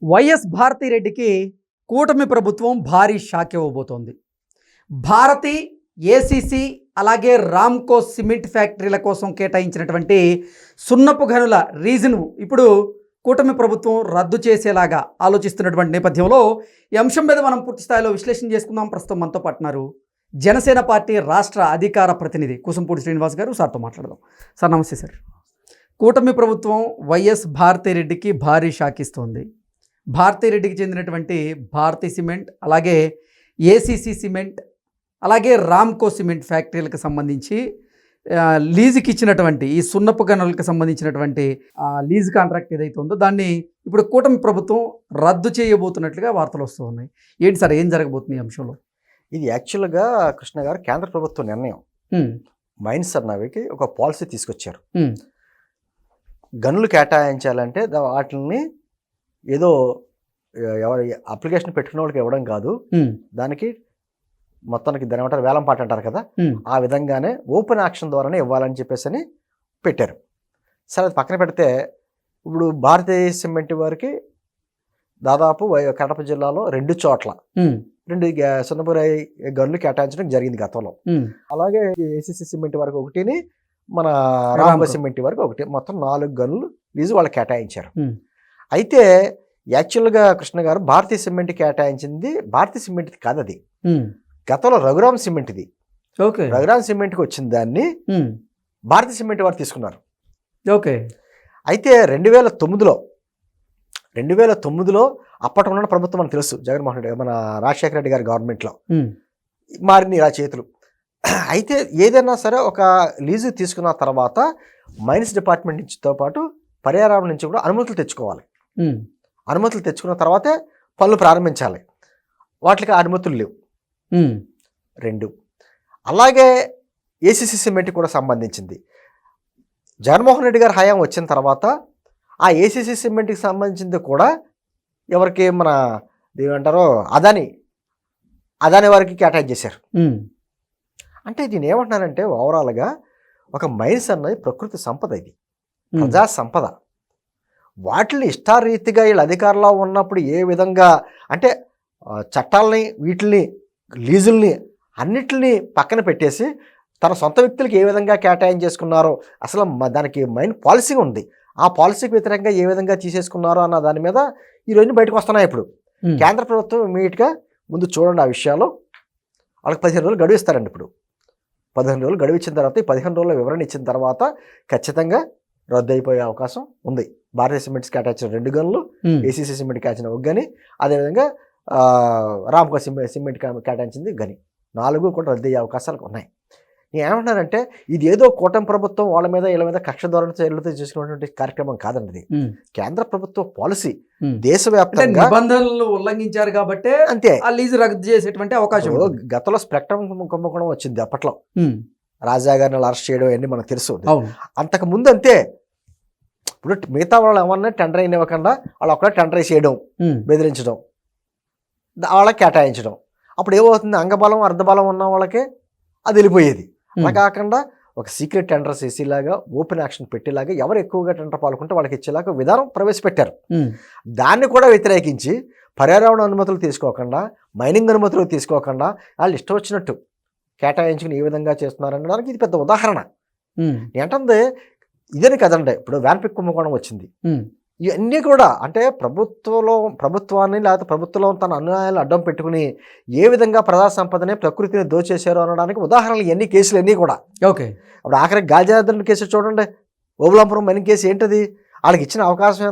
YS భారతిరెడ్డికి కూటమి ప్రభుత్వం భారీ షాక్ ఇవ్వబోతోంది. భారతి, ఏసీసీ అలాగే రామ్కో సిమెంట్ ఫ్యాక్టరీల కోసం కేటాయించినటువంటి సున్నపు గనుల రీజను ఇప్పుడు కూటమి ప్రభుత్వం రద్దు చేసేలాగా ఆలోచిస్తున్నటువంటి నేపథ్యంలో ఈ అంశం మీద మనం పూర్తి స్థాయిలో విశ్లేషణ చేసుకుందాం. ప్రస్తుతం మనతో పాటున్నారు జనసేన పార్టీ రాష్ట్ర అధికార ప్రతినిధి కూసంపూడి శ్రీనివాస్ గారు. సార్తో మాట్లాడదాం. సార్ నమస్తే సార్. కూటమి ప్రభుత్వం వైఎస్ భారతిరెడ్డికి భారీ షాక్ ఇస్తోంది. భారతిరెడ్డికి చెందినటువంటి భారతీ సిమెంట్, అలాగే ఏసీసీ సిమెంట్, అలాగే రామ్కో సిమెంట్ ఫ్యాక్టరీలకు సంబంధించి లీజుకి ఇచ్చినటువంటి ఈ సున్నపు గనులకు సంబంధించినటువంటి లీజ్ కాంట్రాక్ట్ ఏదైతే ఉందో దాన్ని ఇప్పుడు కూటమి ప్రభుత్వం రద్దు చేయబోతున్నట్లుగా వార్తలు వస్తూ ఉన్నాయి. ఏంటి సార్, ఏం జరగబోతుంది ఈ అంశంలో? ఇది యాక్చువల్గా కృష్ణ గారు కేంద్ర ప్రభుత్వ నిర్ణయం. మైన్స్ అన్నవికి ఒక పాలసీ తీసుకొచ్చారు. గనులు కేటాయించాలంటే వాటిని ఏదో ఎవరి అప్లికేషన్ పెట్టుకున్న వాళ్ళకి ఇవ్వడం కాదు, దానికి మొత్తానికి దాని ఏమంటారు వేలం పాట అంటారు కదా, ఆ విధంగానే ఓపెన్ యాక్షన్ ద్వారానే ఇవ్వాలని చెప్పేసి అని పెట్టారు. సరే, అది పక్కన పెడితే ఇప్పుడు భారతీయ సిమెంట్ వారికి దాదాపు కడప జిల్లాలో 2 చోట్ల 2 సున్నపు గనులు కేటాయించడం జరిగింది గతంలో. అలాగే ఏసీసీ సిమెంట్ వరకు ఒకటిని, మన రామ్కో సిమెంట్ వరకు ఒకటి, మొత్తం 4 గనులు లీజు వాళ్ళు కేటాయించారు. అయితే యాక్చువల్గా కృష్ణ గారు భారతీయ సిమెంట్ కేటాయించింది భారతీయ సిమెంట్ కాదు, అది గతంలో రఘురామ్ సిమెంట్ది. రఘురామ్ సిమెంట్కి వచ్చిన దాన్ని భారతీయ సిమెంట్ వారు తీసుకున్నారు. ఓకే. అయితే 2009లో అప్పటి ఉన్న ప్రభుత్వం మనకు తెలుసు, జగన్మోహన్ రెడ్డి, మన రాజశేఖర రెడ్డి గారి గవర్నమెంట్లో మారింది ఇలా చేతులు. అయితే ఏదైనా సరే ఒక లీజు తీసుకున్న తర్వాత మైన్స్ డిపార్ట్మెంట్ నుంచితో పాటు పర్యావరణం నుంచి కూడా అనుమతులు తెచ్చుకోవాలి. అనుమతులు తెచ్చుకున్న తర్వాతే పనులు ప్రారంభించాలి. వాటికి అనుమతులు లేవు. 2 అలాగే ఏసీసీ సిమెంట్ కూడా సంబంధించింది. జగన్మోహన్ రెడ్డి గారి హయాం వచ్చిన తర్వాత ఆ ఏసీసీ సిమెంట్కి సంబంధించింది కూడా ఎవరికి, మన ఏమంటారో అదాని వారికి కేటాయించేశారు చేశారు. అంటే దీన్ని ఏమంటున్నారంటే ఓవరాల్గా ఒక మైన్స్ అన్నది ప్రకృతి సంపద, ఇది ప్రజా సంపద. వాటిని ఇష్టారీతిగా వీళ్ళు అధికారంలో ఉన్నప్పుడు ఏ విధంగా అంటే చట్టాలని, వీటిని, లీజుల్ని అన్నిటిని పక్కన పెట్టేసి తన సొంత వ్యక్తులకు ఏ విధంగా కేటాయం చేసుకున్నారో, అసలు దానికి మైన్ పాలసీ ఉంది, ఆ పాలసీకి వ్యతిరేకంగా ఏ విధంగా తీసేసుకున్నారో అన్న దాని మీద ఈరోజు బయటకు వస్తున్నాయి. ఇప్పుడు కేంద్ర ప్రభుత్వం ఇమీడియట్గా ముందు చూడండి ఆ విషయాలు. వాళ్ళకి 15 రోజులు గడువు ఇస్తారండి. ఇప్పుడు 15 రోజులు గడువు ఇచ్చిన తర్వాత, ఈ 15 రోజుల వివరణ ఇచ్చిన తర్వాత ఖచ్చితంగా రద్దు అయిపోయే అవకాశం ఉంది. భారతీయ సిమెంట్స్ కేటాయించిన 2 గనులు, ఏసీసీ సిమెంట్ కేటాయించిన 1 గని, అదేవిధంగా రామ్కో సిమెంట్ కేటాయించింది గని, 4 కూడా రద్దు అయ్యే అవకాశాలు ఉన్నాయి. నేను ఏమంటున్నానంటే ఇది ఏదో కూటమి ప్రభుత్వం వాళ్ళ మీద వీళ్ళ మీద కక్ష ధోరణి చర్యలతో చేసుకున్నటువంటి కార్యక్రమం కాదండి. ఇది కేంద్ర ప్రభుత్వ పాలసీ. దేశవ్యాప్తంగా నిబంధనలు ఉల్లంఘించారు కాబట్టి అంతే ఆ లీజు రద్దు చేసేటువంటి అవకాశం. గతంలో స్పెక్ట్రమ్ కుంభకోణం వచ్చింది అప్పట్లో, రాజా గారిని అరెస్ట్ చేయడం అన్నీ మనకు తెలుసు. అంతకు ముందు అంతే. ఇప్పుడు మిగతా వాళ్ళు ఏమన్నా టెండర్ అయినివ్వకుండా వాళ్ళు ఒక్కడే టెండర్ చేయడం, బెదిరించడం, వాళ్ళకి కేటాయించడం. అప్పుడు ఏమవుతుంది, అంగబలం అర్ధబలం ఉన్న వాళ్ళకే అది వెళ్ళిపోయేది. అలా కాకుండా ఒక సీక్రెట్ టెండర్ చేసేలాగా, ఓపెన్ యాక్షన్ పెట్టేలాగా, ఎవరు ఎక్కువగా టెండర్ పాల్గొంటే వాళ్ళకి ఇచ్చేలాగా విధానం ప్రవేశపెట్టారు. దాన్ని కూడా వ్యతిరేకించి పర్యావరణ అనుమతులు తీసుకోకుండా, మైనింగ్ అనుమతులు తీసుకోకుండా వాళ్ళు ఇష్టం వచ్చినట్టు కేటాయించుకుని ఏ విధంగా చేస్తున్నారనడానికి ఇది పెద్ద ఉదాహరణ. ఏంటంటే ఇదని కదండి, ఇప్పుడు వ్యాన్పిక్ కుంభకోణం వచ్చింది. ఇవన్నీ కూడా అంటే ప్రభుత్వాన్ని లేకపోతే ప్రభుత్వంలో తన అన్యాయాలు అడ్డం పెట్టుకుని ఏ విధంగా ప్రజా సంపదని, ప్రకృతిని దోచేశారు అనడానికి ఉదాహరణలు ఎన్ని కేసులు అన్నీ కూడా. ఓకే. అప్పుడు ఆఖరికి గాలిజనార్దన్ కేసు చూడండి, ఓబులాంపురం మైనింగ్ కేసు ఏంటది, వాళ్ళకి ఇచ్చిన అవకాశం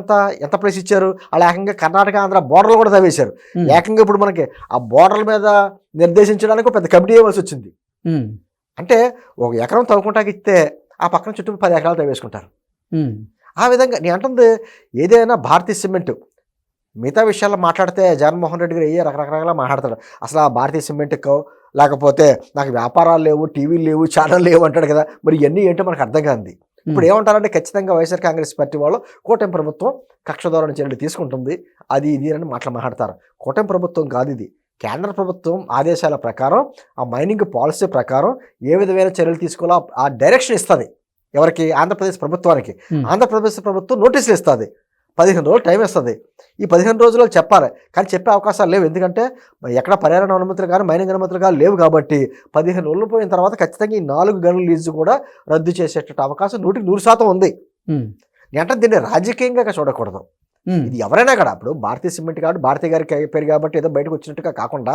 ఎంత ప్లేస్ ఇచ్చారు, వాళ్ళు ఏకంగా కర్ణాటక ఆంధ్ర బోర్డర్లు కూడా తవ్వేశారు. ఏకంగా ఇప్పుడు మనకి ఆ బోర్డర్ల మీద నిర్దేశించడానికి పెద్ద కమిటీ ఇవ్వాల్సి వచ్చింది. అంటే 1 ఎకరం తవ్వుకుంటాకి ఇస్తే ఆ పక్కన చుట్టూ 10 ఎకరాలు తవ్వేసుకుంటారు. ఆ విధంగా నేను అంటుంది ఏదైనా భారతీయ సిమెంట్ మిగతా విషయాల్లో మాట్లాడితే జగన్మోహన్ రెడ్డి గారు రకరకాలుగా మాట్లాడతాడు. అసలు ఆ భారతీయ సిమెంట్కో లేకపోతే నాకు వ్యాపారాలు లేవు, టీవీలు లేవు, ఛానల్ లేవు అంటాడు కదా, మరి ఇవన్నీ ఏంటో మనకు అర్థం కాదు. ఇప్పుడు ఏమంటారంటే ఖచ్చితంగా వైఎస్ఆర్ కాంగ్రెస్ పార్టీ వాళ్ళు కూటమి ప్రభుత్వం కక్ష ధోరణి చర్యలు తీసుకుంటుంది, అది ఇది అని మాట్లాడతారు. కూటమి ప్రభుత్వం కాదు ఇది. కేంద్ర ప్రభుత్వం ఆదేశాల ప్రకారం, ఆ మైనింగ్ పాలసీ ప్రకారం ఏ విధమైన చర్యలు తీసుకోవాలో ఆ డైరెక్షన్ ఇస్తుంది. ఎవరికి? ఆంధ్రప్రదేశ్ ప్రభుత్వానికి. ఆంధ్రప్రదేశ్ ప్రభుత్వం నోటీసులు ఇస్తుంది. 15 రోజులు టైం ఇస్తుంది. ఈ 15 రోజుల్లో చెప్పాలి, కానీ చెప్పే అవకాశాలు లేవు. ఎందుకంటే ఎక్కడ పర్యావరణ అనుమతులు కానీ మైనింగ్ అనుమతులు కానీ లేవు కాబట్టి 15 రోజులు పోయిన తర్వాత ఖచ్చితంగా ఈ 4 గనుల లీజు కూడా రద్దు చేసేట అవకాశం 100% ఉంది. అంటే దీన్ని రాజకీయంగా చూడకూడదు. ఇది ఎవరైనా కూడా ఇప్పుడు భారతీయ సిమెంట్ కాబట్టి భారతీయ గారికి పేరు కాబట్టి ఏదో బయటకు వచ్చినట్టుగా కాకుండా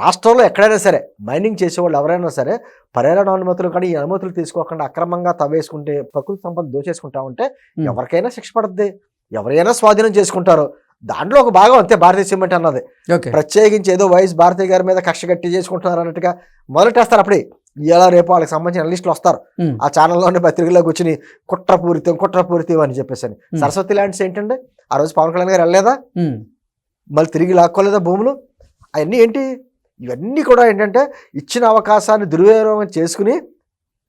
రాష్ట్రంలో ఎక్కడైనా సరే మైనింగ్ చేసేవాళ్ళు ఎవరైనా సరే పర్యావరణ అనుమతులు కానీ ఈ అనుమతులు తీసుకోకుండా అక్రమంగా తవ్వేసుకుంటే ప్రకృతి సంపద దోచేసుకుంటా ఉంటే ఎవరికైనా శిక్ష పడుద్ది, ఎవరైనా స్వాధీనం చేసుకుంటారు. దాంట్లో ఒక భాగం అంతే భారతీయ సిమెంట్ అన్నది. ప్రత్యేకించి ఏదో వైఎస్ భారతీయ గారి మీద కక్ష కట్టి చేసుకుంటున్నారు అన్నట్టుగా మొదలెట్టేస్తారు. అప్పుడే ఇలా రేపు వాళ్ళకి సంబంధించిన అనలిస్టులు వస్తారు, ఆ ఛానల్లోనే పత్రికల్లో కూర్చుని కుట్రపూరితం అని చెప్పేసి. సరస్వతి ల్యాండ్స్ ఏంటంటే ఆ రోజు పవన్ కళ్యాణ్ గారు వెళ్ళలేదా, మళ్ళీ తిరిగి లాక్కోలేదా భూములు? అవన్నీ ఏంటి? ఇవన్నీ కూడా ఏంటంటే ఇచ్చిన అవకాశాన్ని దుర్వినియోగం చేసుకుని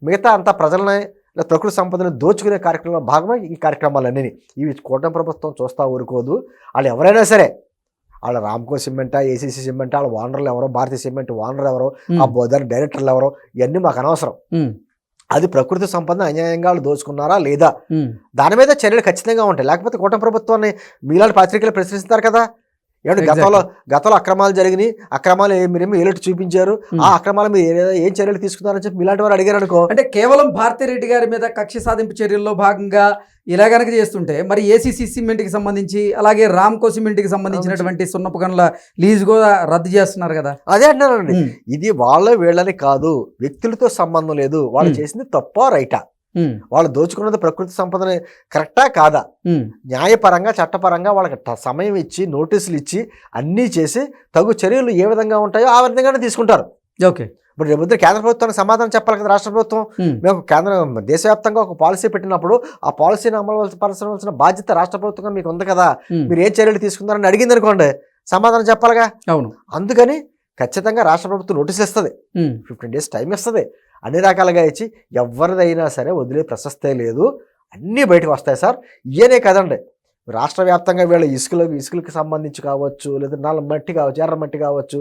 మిగతా అంతా ప్రజలని ప్రకృతి సంపదను దోచుకునే కార్యక్రమంలో భాగమే ఈ కార్యక్రమాలన్నీ. ఇవి కూటమి ప్రభుత్వం చూస్తా ఊరుకోదు. వాళ్ళు ఎవరైనా సరే, వాళ్ళ రామ్కో సిమెంటా, ఏసీసీ సిమెంటా, వాళ్ళ ఓనర్లు ఎవరో, భారతీయ సిమెంట్ ఓనర్ ఎవరో, ఆ బోధన డైరెక్టర్లు ఎవరో, ఇవన్నీ మాకు అనవసరం. అది ప్రకృతి సంపదను అన్యాయంగా వాళ్ళు దోచుకున్నారా లేదా దాని మీద చర్యలు ఖచ్చితంగా ఉంటాయి. లేకపోతే కూటమి ప్రభుత్వాన్ని మీలాంటి పత్రికలు ప్రశ్నిస్తారు కదా, ఏమంటే గతంలో అక్రమాలు జరిగినాయి, అక్రమాలు మీరేమో ఏలెట్టు చూపించారు, ఆ అక్రమాలు మీరు ఏం చర్యలు తీసుకున్నారని చెప్పి మీలాంటి వారు అడిగారు అనుకో. అంటే కేవలం భారతీ రెడ్డి గారి మీద కక్ష సాధింపు చర్యల్లో భాగంగా ఇలా కనుక చేస్తుంటే మరి ఏసీసీ సిమెంట్కి సంబంధించి అలాగే రామ్కో సిమెంట్కి సంబంధించినటువంటి సున్నపు గనుల లీజు కూడా రద్దు చేస్తున్నారు కదా. అదే అంటున్నానండి, ఇది వాళ్ళ వీళ్ళని కాదు, వ్యక్తులతో సంబంధం లేదు. వాళ్ళు చేసింది తప్ప రైటా, వాళ్ళు దోచుకున్నది ప్రకృతి సంపదని కరెక్టా కాదా, న్యాయపరంగా చట్టపరంగా వాళ్ళకి సమయం ఇచ్చి నోటీసులు ఇచ్చి అన్నీ చేసి తగు చర్యలు ఏ విధంగా ఉంటాయో ఆ విధంగానే తీసుకుంటారు. ఓకే, ఇప్పుడు రేపు కేంద్ర ప్రభుత్వానికి సమాధానం చెప్పాలి కదా రాష్ట్ర ప్రభుత్వం. మేము దేశవ్యాప్తంగా ఒక పాలసీ పెట్టినప్పుడు ఆ పాలసీని అమలుపరచవలసిన బాధ్యత రాష్ట్ర ప్రభుత్వంగా మీకు ఉంది కదా, మీరు ఏ చర్యలు తీసుకున్నారని అడిగింది అనుకోండి, సమాధానం చెప్పాలిగా. అవును, అందుకని ఖచ్చితంగా రాష్ట్ర ప్రభుత్వం నోటీసులు ఇస్తుంది, 15 days టైం ఇస్తుంది, అన్ని రకాలుగా ఇచ్చి ఎవరిదైనా సరే వదిలే ప్రశస్తే లేదు, అన్నీ బయటకు వస్తాయి సార్. ఇయనే కదండి, రాష్ట్ర వ్యాప్తంగా వీళ్ళ ఇసుకలకు సంబంధించి కావచ్చు, లేదా నల్ల మట్టి కావచ్చు, ఎర్ర మట్టి కావచ్చు,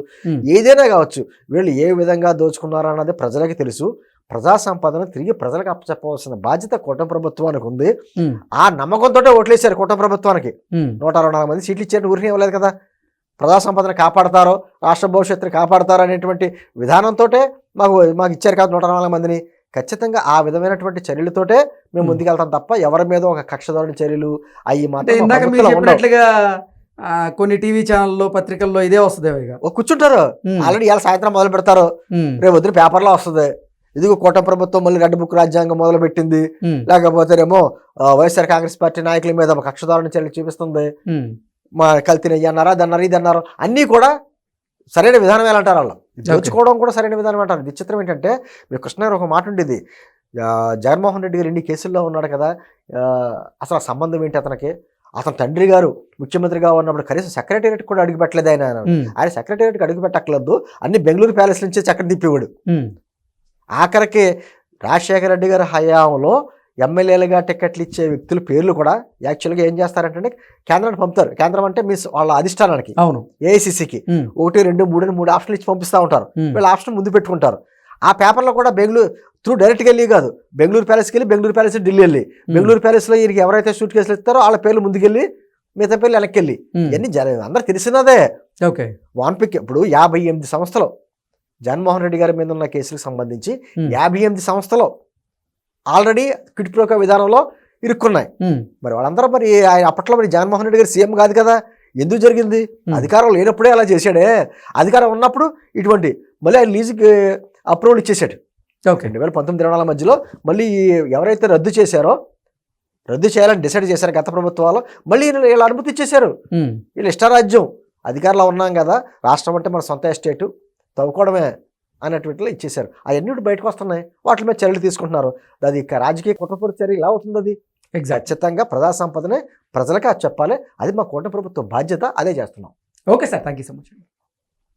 ఏదైనా కావచ్చు, వీళ్ళు ఏ విధంగా దోచుకున్నారో అన్నది ప్రజలకు తెలుసు. ప్రజా సంపదను తిరిగి ప్రజలకు అప్పచెప్పవలసిన బాధ్యత కూటమి ప్రభుత్వానికి ఉంది. ఆ నమ్మకంతో ఓట్లేశారు కూటమి ప్రభుత్వానికి. 164 మంది సీట్లు ఇచ్చారని ఊరికి ఇవ్వలేదు కదా. ప్రజా సంపదను కాపాడతారో, రాష్ట్ర భవిష్యత్తును కాపాడతారో అనేటువంటి విధానంతో మాకు ఇచ్చారు కదా 140 మందిని. ఖచ్చితంగా ఆ విధమైనటువంటి చర్యలతోటే మేము ముందుకెళ్తాం తప్ప ఎవరి మీద ఒక కక్ష ధోరణి చర్యలు అయ్యి మాత్రం కొన్ని టీవీ ఛానల్లో పత్రికల్లో ఇదే వస్తుంది. కూర్చుంటారు ఆల్రెడీ ఇవాళ సాయంత్రం మొదలు పెడతారు, రేపు వద్దు పేపర్లో వస్తుంది, ఇదిగో కూటమి ప్రభుత్వం మళ్ళీ రెడ్ బుక్ రాజ్యాంగం మొదలు పెట్టింది, లేకపోతేనేమో వైఎస్ఆర్ కాంగ్రెస్ పార్టీ నాయకుల మీద కక్ష ధోరణి చర్యలు చూపిస్తుంది, మా కల్తీనయ్యి అన్నారా, ఇది అన్నారు, అన్నీ కూడా సరైన విధానం ఎలా అంటారు. వాళ్ళు దోచుకోవడం కూడా సరైన విధానం అంటారు. విచిత్రం ఏంటంటే మీరు కృష్ణగారు ఒక మాట ఉండేది, జగన్మోహన్ రెడ్డి గారు 2 కేసుల్లో ఉన్నాడు కదా, అసలు సంబంధం ఏంటి అతనికి, అతని తండ్రి గారు ముఖ్యమంత్రిగా ఉన్నప్పుడు కనీసం సెక్రటేరియట్ కూడా అడుగు పెట్టలేదు ఆయన సెక్రటేరియట్కి అడుగు పెట్టక్కర్లేదు, అన్ని బెంగళూరు ప్యాలెస్ నుంచే చక్కెర తిప్పేవాడు. ఆఖరికి రాజశేఖర రెడ్డి గారి హయాంలో ఎమ్మెల్యేలుగా టికెట్లు ఇచ్చే వ్యక్తుల పేర్లు కూడా యాక్చువల్గా ఏం చేస్తారంటే కేంద్రానికి పంపుతారు. కేంద్రం అంటే మీన్స్ వాళ్ళ అధిష్టానానికి, అవును, ఏఐసిసికి 1, 2, 3 ఆప్షన్లు ఇచ్చి పంపిస్తూ ఉంటారు. వీళ్ళు ఆప్షన్ ముందు పెట్టుకుంటారు. ఆ పేపర్లో కూడా బెంగళూరు త్రూ డైరెక్ట్గా వెళ్ళి కాదు, బెంగళూరు ప్యాలెస్కి వెళ్ళి, బెంగళూరు ప్యాలెస్ ఢిల్లీ వెళ్ళి, బెంగళూరు ప్యాలెస్లో వీరికి ఎవరైతే సూట్ కేసులు ఇస్తారో వాళ్ళ పేర్లు ముందుకెళ్ళి మిగతా పేర్లు వెనక్కి వెళ్ళి ఇవన్నీ అందరూ తెలిసినదే. ఓకే, వాన్పిక్ ఇప్పుడు 58 సంస్థలు జగన్మోహన్ రెడ్డి గారి మీద ఉన్న కేసులకు సంబంధించి 58 సంస్థలు ఆల్రెడీ క్విట్ ప్రోకో విధానంలో ఇరుక్కున్నాయి. మరి వాళ్ళందరూ మరి అప్పట్లో మరి జగన్మోహన్ రెడ్డి గారు సీఎం కాదు కదా, ఎందుకు జరిగింది? అధికారం లేనప్పుడే అలా చేశాడే, అధికారం ఉన్నప్పుడు ఇటువంటి మళ్ళీ ఆయన లీజుకి అప్రూవల్ ఇచ్చేసాడు. 2019-2024 మధ్యలో మళ్ళీ ఎవరైతే రద్దు చేయాలని డిసైడ్ చేశారు గత ప్రభుత్వాలు, మళ్ళీ వీళ్ళు అనుమతి ఇచ్చేశారు. వీళ్ళు ఇష్టారాజ్యం, అధికారంలో ఉన్నాం కదా, రాష్ట్రం అంటే మన సొంత ఎస్టేటు, తవ్వుకోవడమే అన్నట్టు ఇచ్చేశారు. అవన్నీ బయటకు వస్తున్నాయి, వాటి మీద చర్యలు తీసుకుంటున్నారు. అది రాజకీయ కుట్రపూరిత చర్య ఇలా అవుతుంది. ఖచ్చితంగా ప్రజా సంపదనే ప్రజలకే అది చెప్పాలి. అది మా కూటమి ప్రభుత్వ బాధ్యత, అదే చేస్తున్నాం. Okay sir, thank you so much.